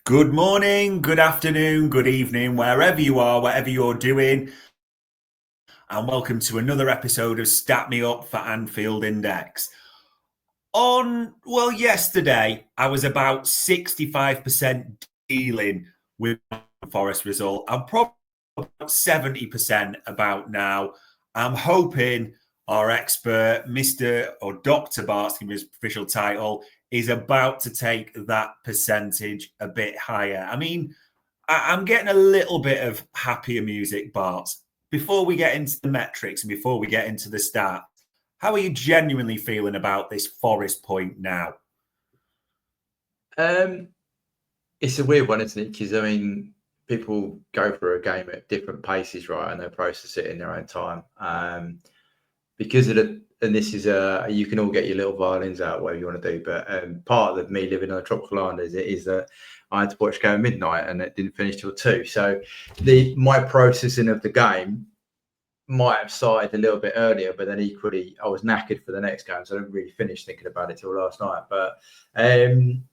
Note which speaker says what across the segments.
Speaker 1: Good morning, good afternoon, good evening, wherever you are, whatever you're doing, and welcome to another episode of Stat Me Up for Anfield Index. Yesterday, I was about 65% dealing with Forest result. I'm probably about 70% about now. I'm hoping our expert, Mr. or Dr. Bart's his official title, is about to take that percentage a bit higher. I'm getting a little bit of happier music, Bart. Before we get into the metrics and before we get into the stats, how are you genuinely feeling about this Forest point now?
Speaker 2: It's a weird one, isn't it? Because people go through a game at different paces, right, and they process it in their own time. Because of and this is you can all get your little violins out, whatever you want to do. But part of me living on a tropical island is that I had to watch game at midnight and it didn't finish till 2. So my processing of the game might have started a little bit earlier, but then equally I was knackered for the next game, so I didn't really finish thinking about it till last night. But I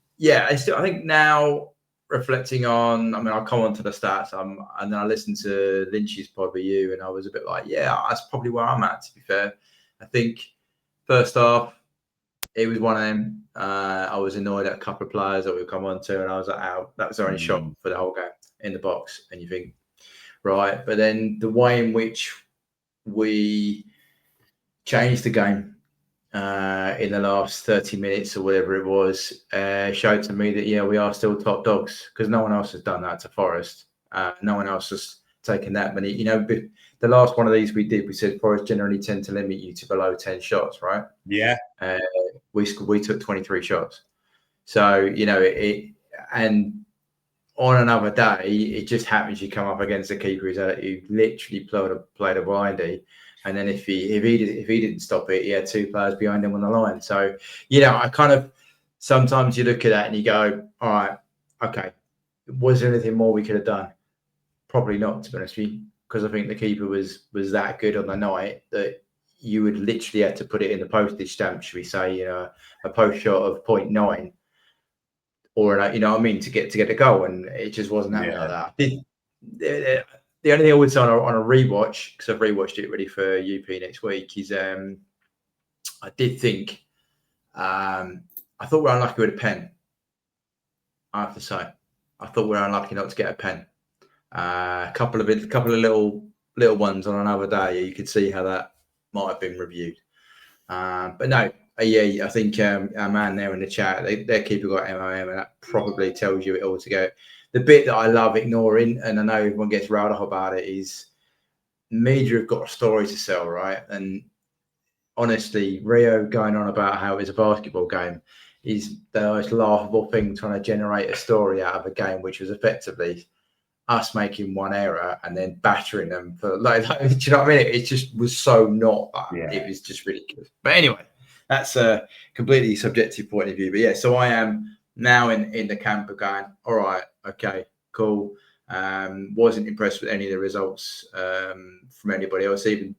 Speaker 2: think now reflecting on, I'll come on to the stats, and then I listened to Lynch's pod with you, and I was a bit like, yeah, that's probably where I'm at, to be fair. I think first half, it was one of them. I was annoyed at a couple of players that we've come on to, and I was like, oh, that was our only shot for the whole game in the box. And you think, right. But then the way in which we changed the game in the last 30 minutes or whatever it was showed to me that, yeah, we are still top dogs, because no one else has done that to Forest. No one else has taken that many. The last one of these we said Forest generally tend to limit you to below 10 shots, right?
Speaker 1: Yeah.
Speaker 2: We took 23 shots. So, and on another day, it just happens you come up against a keeper who literally played a blindy. And then if he didn't stop it, he had 2 players behind him on the line. So, I kind of, sometimes you look at that and you go, all right, okay, was there anything more we could have done? Probably not, to be honest with you, because I think the keeper was that good on the night that you would literally have to put it in the postage stamp, should we say, a post shot of 0.9 or, to get the goal, and it just wasn't happening like that. The only thing I would say on a rewatch, because I've rewatched it ready for UP next week, is I did think I thought we were unlucky with a pen. I have to say, I thought we were unlucky not to get a pen. A couple of little ones on another day, you could see how that might have been reviewed. But no, I think our man there in the chat, their keeper got MOM, and that probably tells you it all to go. The bit that I love ignoring, and I know everyone gets riled up about it, is media have got a story to sell, right? And honestly, Rio going on about how it's a basketball game is the most laughable thing, trying to generate a story out of a game which was effectively us making one error and then battering them for like do you know what I mean? It just was so not that. Yeah. It was just ridiculous. But anyway, that's a completely subjective point of view. But yeah, so I am now in the camp of going, all right, okay, cool. Wasn't impressed with any of the results from anybody else. Even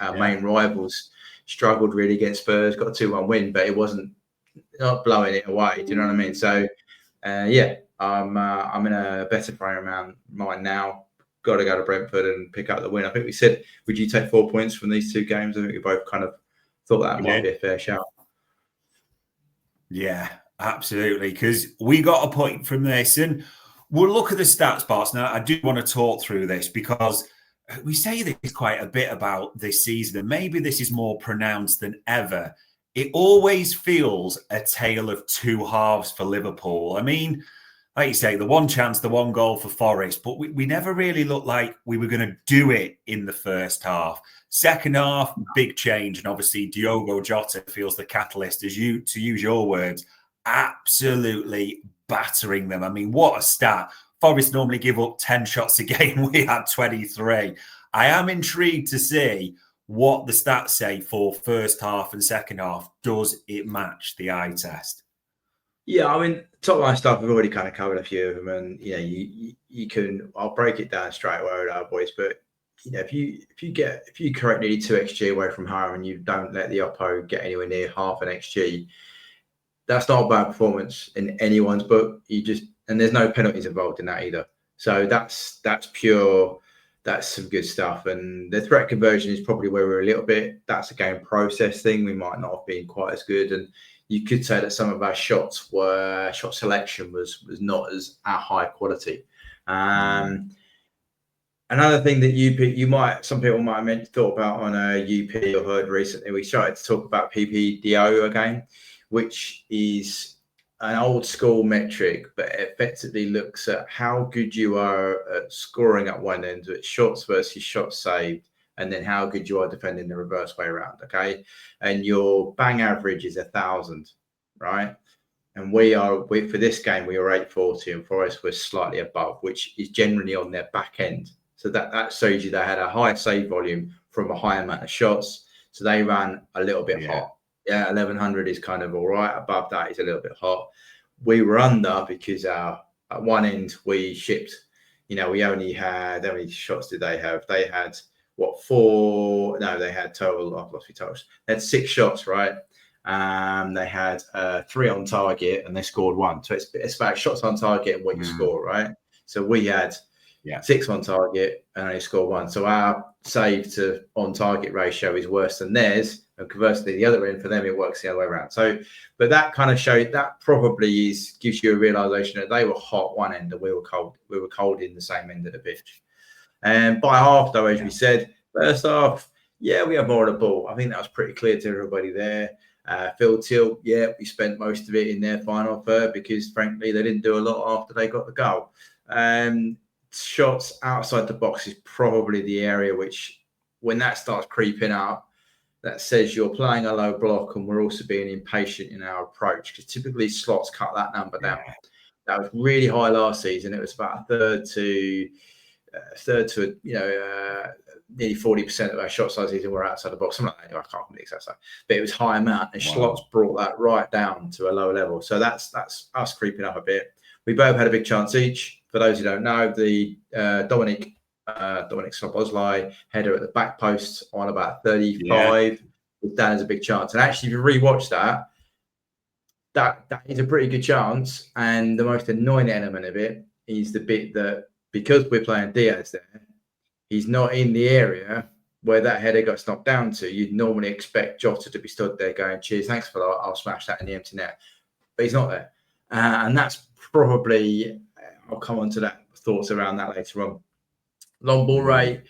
Speaker 2: our main rivals struggled really against Spurs, got a 2-1 win, but it wasn't not blowing it away. Do you know what I mean? So I'm in a better frame of mind now. Got to go to Brentford and pick up the win. I think we said, would you take 4 points from these 2 games? I think we both kind of thought that might be a fair shout.
Speaker 1: Yeah, absolutely. Because we got a point from this, and we'll look at the stats, Bart. Now, I do want to talk through this because we say this quite a bit about this season, and maybe this is more pronounced than ever. It always feels a tale of 2 halves for Liverpool. Like you say, the one chance, the one goal for Forest, but we never really looked like we were going to do it in the first half. Second half, big change. And obviously, Diogo Jota feels the catalyst, to use your words, absolutely battering them. What a stat. Forest normally give up 10 shots a game. We had 23. I am intrigued to see what the stats say for first half and second half. Does it match the eye test?
Speaker 2: Yeah, top line stuff, we've already kind of covered a few of them, and you can. I'll break it down straight away with our boys. But if you correct nearly 2 XG away from home and you don't let the oppo get anywhere near half an XG, that's not a bad performance in anyone's book. You just and there's no penalties involved in that either. So that's pure. That's some good stuff. And the threat conversion is probably where we're a little bit. That's a game process thing. We might not have been quite as good, and you could say that some of our shot selection was not as high quality. Another thing that some people might have thought about on a UP or heard recently, we started to talk about PPDO again, which is an old school metric, but it effectively looks at how good you are at scoring at one end, with shots versus shots saved, and then how good you are defending the reverse way around. Okay, and your bang average is 1,000, right? And for this game we were 840, and Forest was slightly above, which is generally on their back end. So that shows you they had a high save volume from a high amount of shots. So they ran a little bit hot. Yeah, 1,100 is kind of all right. Above that is a little bit hot. We were under because at one end we shipped, we only had, how many shots did they have? They had, four? No, they had total, I've lost my totals. They had 6 shots, right? They had 3 on target and they scored 1. So it's about shots on target and what you score, right? So we had 6 on target and only scored 1. So our save to on target ratio is worse than theirs, and conversely, the other end for them, it works the other way around. So, but that kind of that probably gives you a realization that they were hot one end and we were cold. We were cold in the same end of the pitch. And by half, though, as we said, first half, we had more of the ball. I think that was pretty clear to everybody there. Phil Till, we spent most of it in their final third because, frankly, they didn't do a lot after they got the goal. Shots outside the box is probably the area which, when that starts creeping up, that says you're playing a low block, and we're also being impatient in our approach, because typically slots cut that number down. That was really high last season. It was about a third to nearly 40% of our shots last season were outside the box. Something like that. I can't remember exactly, but it was high amount, and slots brought that right down to a lower level. So that's us creeping up a bit. We both had a big chance each. For those who don't know, the Dominic Szoboszlai header at the back post on about 35 was down as a big chance. And actually, if you rewatch that is a pretty good chance. And the most annoying element of it is the bit that, because we're playing Diaz there, he's not in the area where that header got knocked down to. You'd normally expect Jota to be stood there going, "Cheers, thanks for that. I'll smash that in the empty net." But he's not there. And that's probably, I'll come on to that, thoughts around that later on. Long ball rate,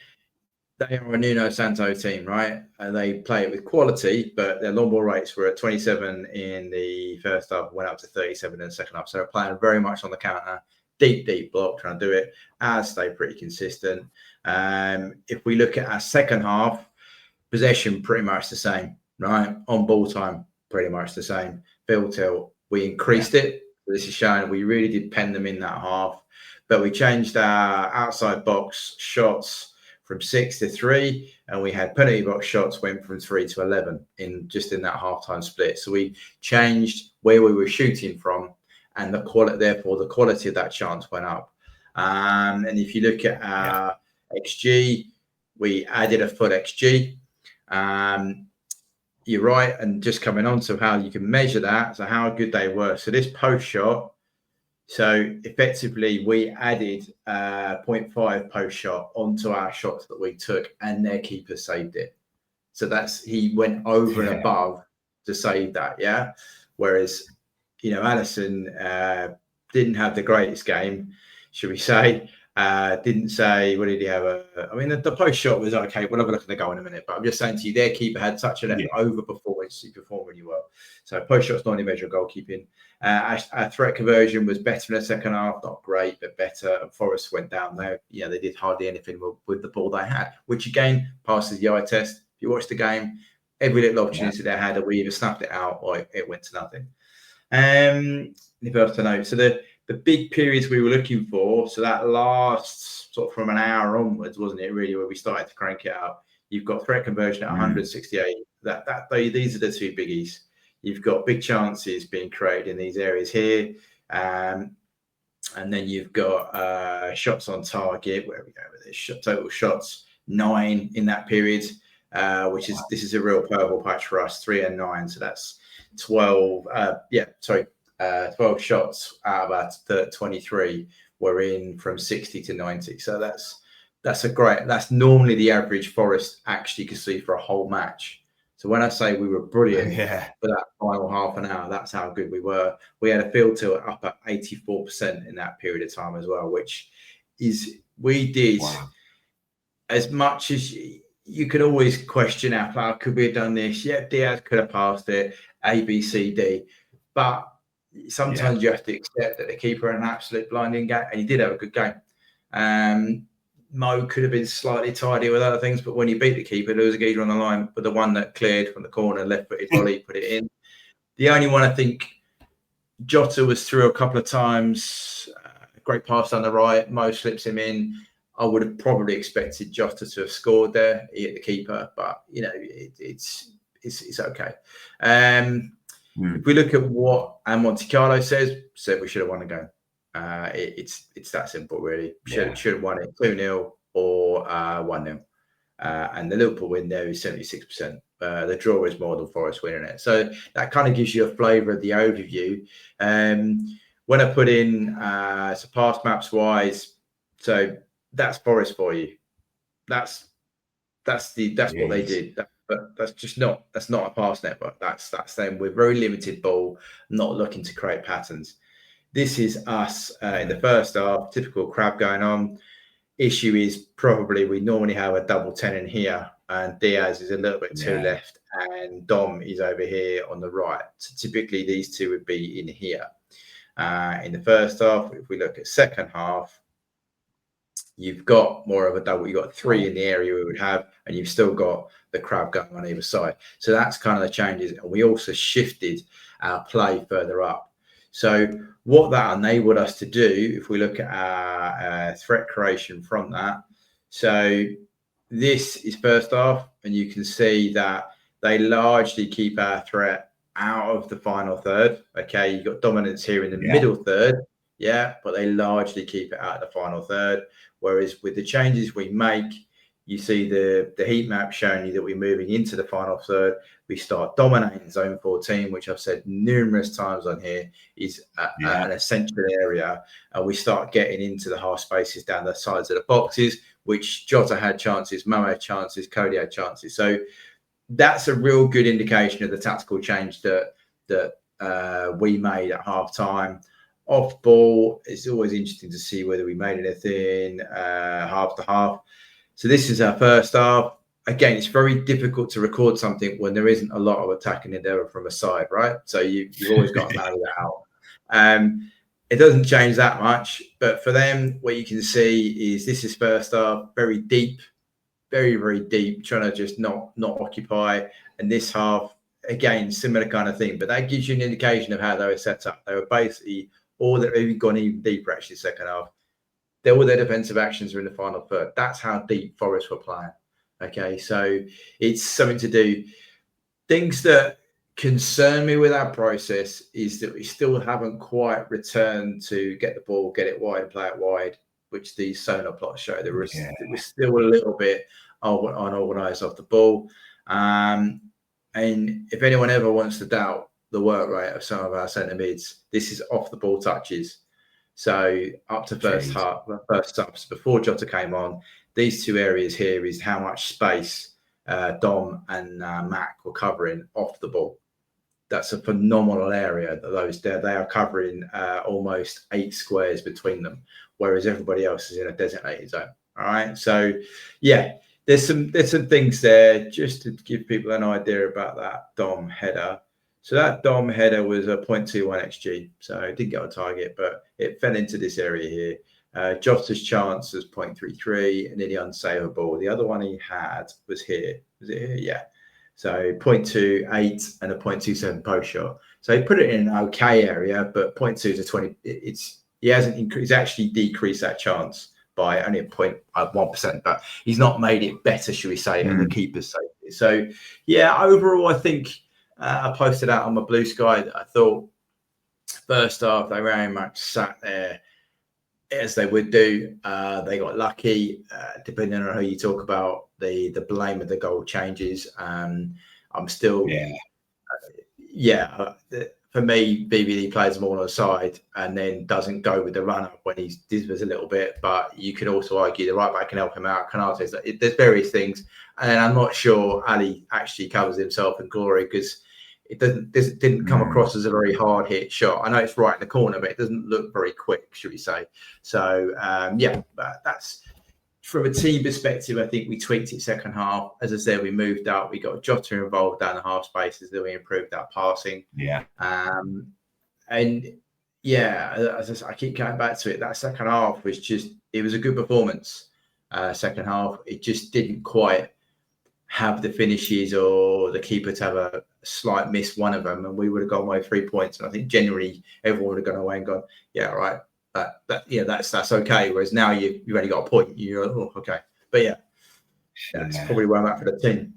Speaker 2: they are a Nuno Santo team, right? And they play it with quality, but their long ball rates were at 27 in the first half, went up to 37 in the second half. So they're playing very much on the counter, deep block, trying to do it. Ours stay pretty consistent. If we look at our second half, possession pretty much the same, right? On ball time, pretty much the same. Field tilt, we increased it. This is showing we really did pen them in that half, but we changed our outside box shots from 6 to 3, and we had penalty box shots went from 3 to 11 in that halftime split. So we changed where we were shooting from, and the quality of that chance went up. And if you look at our XG, we added a full XG. You're right, and just coming on to how you can measure that, so how good they were. So this post shot, so effectively we added 0.5 post shot onto our shots that we took, and their keeper saved it. So he went over and above to save that, whereas Allison didn't have the greatest game, should we say. Didn't say, what did he have? The post shot was okay. We'll have a look at the goal in a minute, but I'm just saying to you, their keeper had such an over performance. He performed really well. So post shot's not only measure of goalkeeping. Our threat conversion was better in the second half, not great, but better. And Forest went down there. They did hardly anything with the ball they had, which again passes the eye test. If you watch the game, every little opportunity they had, we either snuffed it out or it went to nothing. If else to note, so the big periods we were looking for, so that last sort of from an hour onwards, wasn't it really, where we started to crank it out? You've got threat conversion at 168. These are the two biggies. You've got big chances being created in these areas here, and then you've got shots on target. Where we go with this? Total shots 9 in that period, this is a real purple patch for us, 3 and 9. So that's 12. 12 shots out of our 23 were in from 60 to 90. So that's normally the average Forest actually can see for a whole match. So when I say we were brilliant for that final half an hour, that's how good we were. We had a field tilt up at 84% in that period of time as well, which is, we did as much as you could always question how could we have done this? Yeah, Diaz could have passed it, A, B, C, D. But sometimes you have to accept that the keeper had an absolute blinding game, and he did have a good game. Mo could have been slightly tidy with other things, but when you beat the keeper, there was a geezer on the line with the one that cleared from the corner, left-footed volley, put it in. The only one, I think, Jota was through a couple of times. Great pass down the right. Mo slips him in. I would have probably expected Jota to have scored there. He hit the keeper, but it's okay. If we look at what Monte Carlo said we should have won the game. It's that simple, really. Should have won it 2-0 or 1-0. And the Liverpool win there is 76%. The draw is more than Forest winning it. So that kind of gives you a flavour of the overview. When I put in so past maps wise, so that's Forest for you. That's what they did. But that's not a pass network. That's them. We're very limited ball, not looking to create patterns. This is us in the first half. Typical crab going on. Issue is probably we normally have a double 10 in here, and Diaz is a little bit too left, and Dom is over here on the right. So typically these two would be in here. In the first half, if we look at second half, you've got more of a double. You've got 3 in the area we would have, and you've still got the crab going on either side. So that's kind of the changes. And we also shifted our play further up. So what that enabled us to do, if we look at our threat creation from that, so this is first half, and you can see that they largely keep our threat out of the final third. Okay, you've got dominance here in the middle third, but they largely keep it out of the final third. Whereas with the changes we make, you see the heat map showing you that we're moving into the final third. We start dominating zone 14, which I've said numerous times on here is an essential area. We start getting into the half spaces down the sides of the boxes, which Jota had chances, Mo had chances, Cody had chances. So that's a real good indication of the tactical change that we made at half time. Off ball, it's always interesting to see whether we made anything half to half. So this is our first half. Again, it's very difficult to record something when there isn't a lot of attacking endeavour from a side, right? So you've always got to marry that out. It doesn't change that much, but for them, what you can see is this is first half, very deep, very, very deep, trying to just not occupy. And this half, again, similar kind of thing, but that gives you an indication of how they were set up. They were basically all that they've gone even deeper actually second half. All their defensive actions are in the final third. That's how deep Forest were playing. Okay, so it's something to do. Things that concern me with our process is that we still haven't quite returned to get the ball, get it wide, play it wide, which these sonar plots show. We're still a little bit unorganised off the ball. And if anyone ever wants to doubt the work rate of some of our centre mids, this is off the ball touches. So up to first subs, before Jota came on, these two areas here is how much space Dom and Mac were covering off the ball. That's a phenomenal area. They are covering almost 8 squares between them, whereas everybody else is in a designated zone. All right. So there's some things there just to give people an idea about that Dom header. So that Dom header was a 0.21 XG. So it didn't get on target, but it fell into this area here. Jota's chance was 0.33 and nearly unsavable. The other one he had was here. Was it here? Yeah. So 0.28 and a 0.27 post shot. So he put it in an okay area, but 0.2 to 20. He hasn't increased. He's actually decreased that chance by only a 0.1%, but he's not made it better, should we say, in the keeper's safety. So overall, I think. I posted out on my Blue Sky that I thought first half they very much sat there as they would do. They got lucky, depending on who you talk about. The blame of the goal changes. I'm still, for me, BBD plays them all on the side and then doesn't go with the run-up when he dithers a little bit. But you could also argue the right back can help him out. Konate's like, there's various things. And I'm not sure Ali actually covers himself in glory because it didn't come across as a very hard hit shot. I know it's right in the corner, but it doesn't look very quick, should we say. So, but that's... From a team perspective, I think we tweaked it second half. As I said, we moved up. We got Jota involved down the half spaces. Then we improved our passing.
Speaker 1: Yeah.
Speaker 2: And yeah, as I keep coming back to it, that second half was it was a good performance. Second half, it just didn't quite have the finishes or the keeper to have a slight miss one of them. And we would have gone away 3 points. And I think generally everyone would have gone away and gone, yeah, right. That's okay. Whereas now you've only got a point. You're okay. But that's probably where I'm at for the team.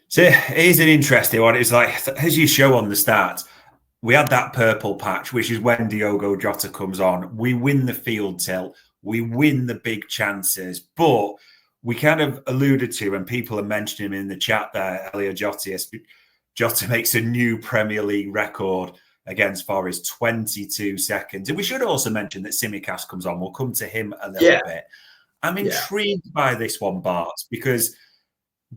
Speaker 1: So here's an interesting one. It's like, as you show on the stats, we had that purple patch, which is when Diogo Jota comes on. We win the field tilt. We win the big chances. But we kind of alluded to, and people are mentioning him in the chat there, Elliot Jota makes a new Premier League record against Forest, 22 seconds. And we should also mention that Tsimikas comes on. We'll come to him a little bit. I'm intrigued by this one, Bart, because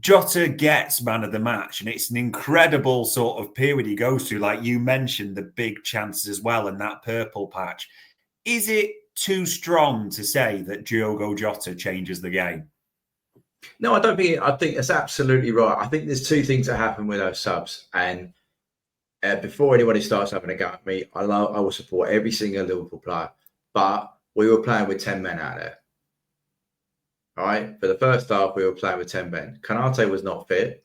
Speaker 1: Jota gets man of the match, and it's an incredible sort of period he goes through. Like you mentioned, the big chances as well, and that purple patch. Is it too strong to say that Diogo Jota changes the game?
Speaker 2: No, I don't think I think that's absolutely right. I think there's two things that happen with those subs. And before anybody starts having a go at me, I will support every single Liverpool player. But we were playing with 10 men out there. All right. For the first half, we were playing with 10 men. Konate was not fit.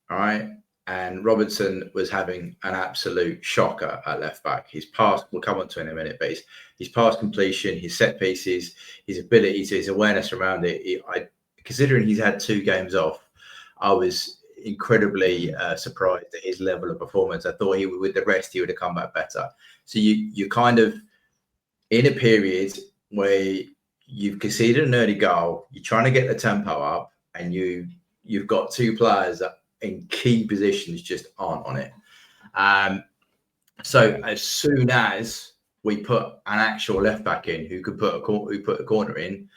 Speaker 2: All right. And Robertson was having an absolute shocker at left back. His pass, we'll come on to in a minute, but his pass completion, his set pieces, his abilities, his awareness around it. Considering he's had 2 games off, I was incredibly surprised at his level of performance. I thought with the rest, he would have come back better. So you're kind of in a period where you've conceded an early goal, you're trying to get the tempo up, and you've got 2 players that in key positions just aren't on it. So as soon as we put an actual left back in who put a corner in,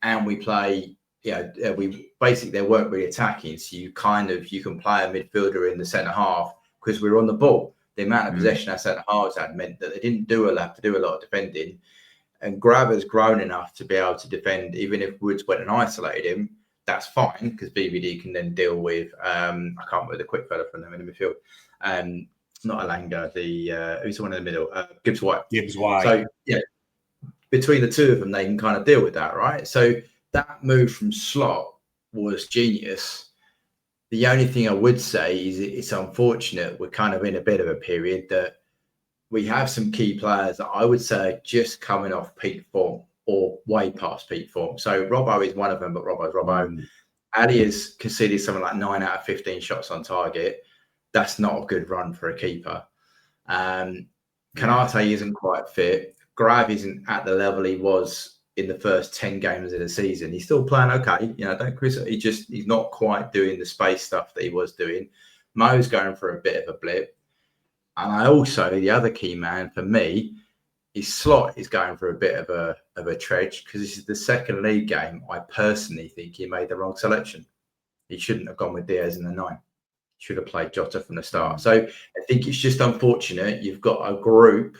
Speaker 2: and we play, we basically they weren't really attacking. So you can play a midfielder in the centre half because we were on the ball. The amount of possession our centre halves had meant that they didn't have to do a lot of defending. And Graver's grown enough to be able to defend, even if Woods went and isolated him. That's fine because BBD can then deal with I can't remember the quick fella from them in the midfield. Not Alanga, who's the one in the middle? Gibbs White. So between the two of them, they can kind of deal with that, right? So that move from slot was genius. The only thing I would say is it's unfortunate we're kind of in a bit of a period that we have some key players that I would say are just coming off peak form or way past peak form. So Robbo is one of them, but Robbo's Robbo. Ali has conceded something like 9 out of 15 shots on target. That's not a good run for a keeper. Konate isn't quite fit. Grav isn't at the level he was in the first 10 games of the season. He's still playing okay. Don't Chris. He's not quite doing the space stuff that he was doing. Mo's going for a bit of a blip. And the other key man for me, his slot is going for a bit of a trudge because this is the second league game. I personally think he made the wrong selection. He shouldn't have gone with Diaz in the 9. Should have played Jota from the start. So I think it's just unfortunate. You've got a group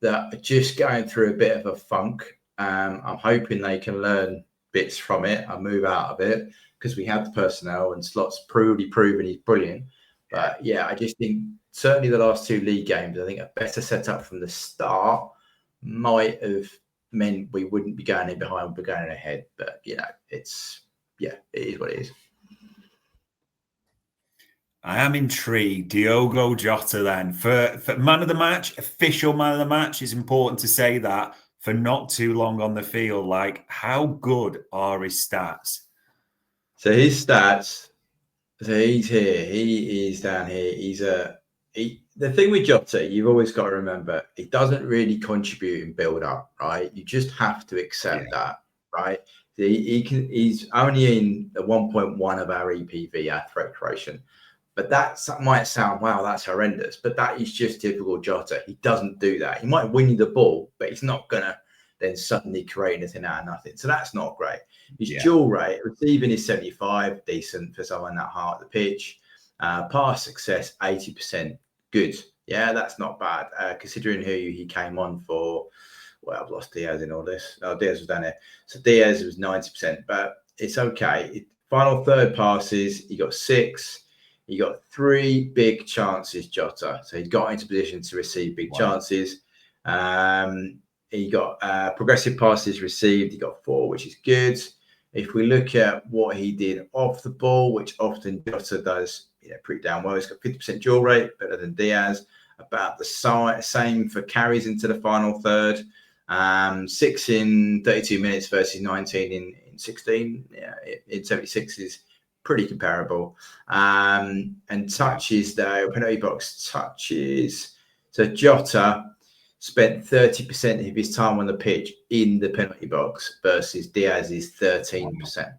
Speaker 2: that are just going through a bit of a funk. I'm hoping they can learn bits from it and move out of it because we have the personnel and Slot's proven he's brilliant. But I just think certainly the last 2 league games, I think a better setup from the start might have meant we wouldn't be going in behind, we'd be going in ahead. But it is what it is.
Speaker 1: I am intrigued. Diogo Jota then for man of the match, official man of the match. It's important to say that for not too long on the field. Like, how good are his stats?
Speaker 2: So his stats. So he's here. He is down here. The thing with Jota, you've always got to remember, he doesn't really contribute in build up, right? You just have to accept that, right? He's only in the 1.1 of our EPV, our threat creation. But that might sound, wow, that's horrendous. But that is just typical Jota. He doesn't do that. He might win you the ball, but he's not going to then suddenly create anything out of nothing. So that's not great. His duel rate, receiving is 75, decent for someone that hard at the pitch. Pass success, 80%, good. Yeah, that's not bad, considering who he came on for. Well, I've lost Diaz in all this. Oh, Diaz was down there. So Diaz was 90%, but it's okay. Final third passes, he got 6. He got 3 big chances, Jota. So he got into position to receive big chances. He got progressive passes received. He got 4, which is good. If we look at what he did off the ball, which often Jota does, pretty damn well. He's got 50% duel rate, better than Diaz. About the same for carries into the final third. 6 in 32 minutes versus 19 in 16. Yeah, in 76 is pretty comparable. And touches, though, penalty box touches. So Jota spent 30% of his time on the pitch in the penalty box versus Diaz's 13%.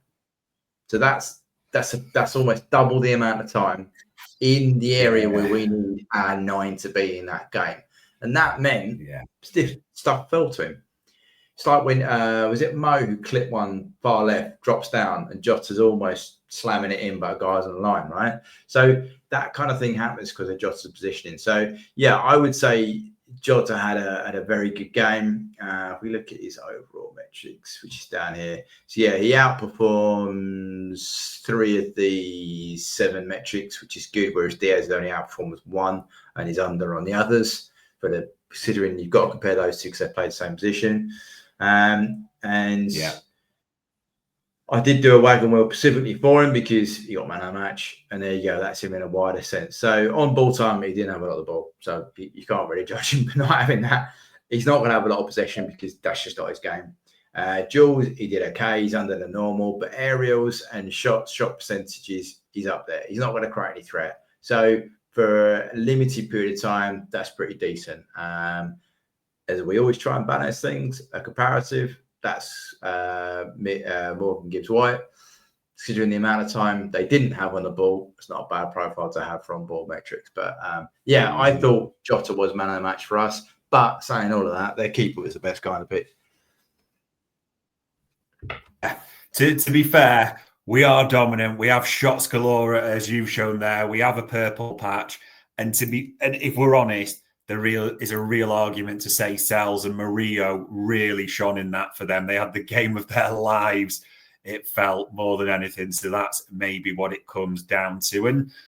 Speaker 2: So that's almost double the amount of time in the area where we need our 9 to be in that game. And that meant stiff stuff fell to him. It's like when, was it Mo who clipped one far left, drops down, and Jota's almost slamming it in, but a guy's on the line, right? So that kind of thing happens because of Jota's positioning. So, yeah, I would say Jota had a very good game. If we look at his overall metrics, which is down here. So, yeah, he outperforms 3 of the 7 metrics, which is good, whereas Diaz only outperforms 1 and is under on the others. But considering you've got to compare those 2 because they played the same position. I did do a wagon wheel specifically for him because he got man of the match, and there you go. That's him in a wider sense. So on ball time, he didn't have a lot of the ball, so you can't really judge him for not having that. He's not going to have a lot of possession because that's just not his game. Duels, he did okay. He's under the normal, but aerials and shot percentages, he's up there. He's not going to create any threat. So for a limited period of time, that's pretty decent. As we always try and balance things, a comparative, that's Morgan Gibbs White. Considering the amount of time they didn't have on the ball, it's not a bad profile to have from ball metrics. But I thought Jota was man of the match for us. But saying all of that, their keeper was the best guy on the pitch.
Speaker 1: To be fair, we are dominant. We have shots galore, as you've shown there. We have a purple patch. And if we're honest, there is a real argument to say Sells and Murillo really shone in that for them. They had the game of their lives, it felt, more than anything. So that's maybe what it comes down to. And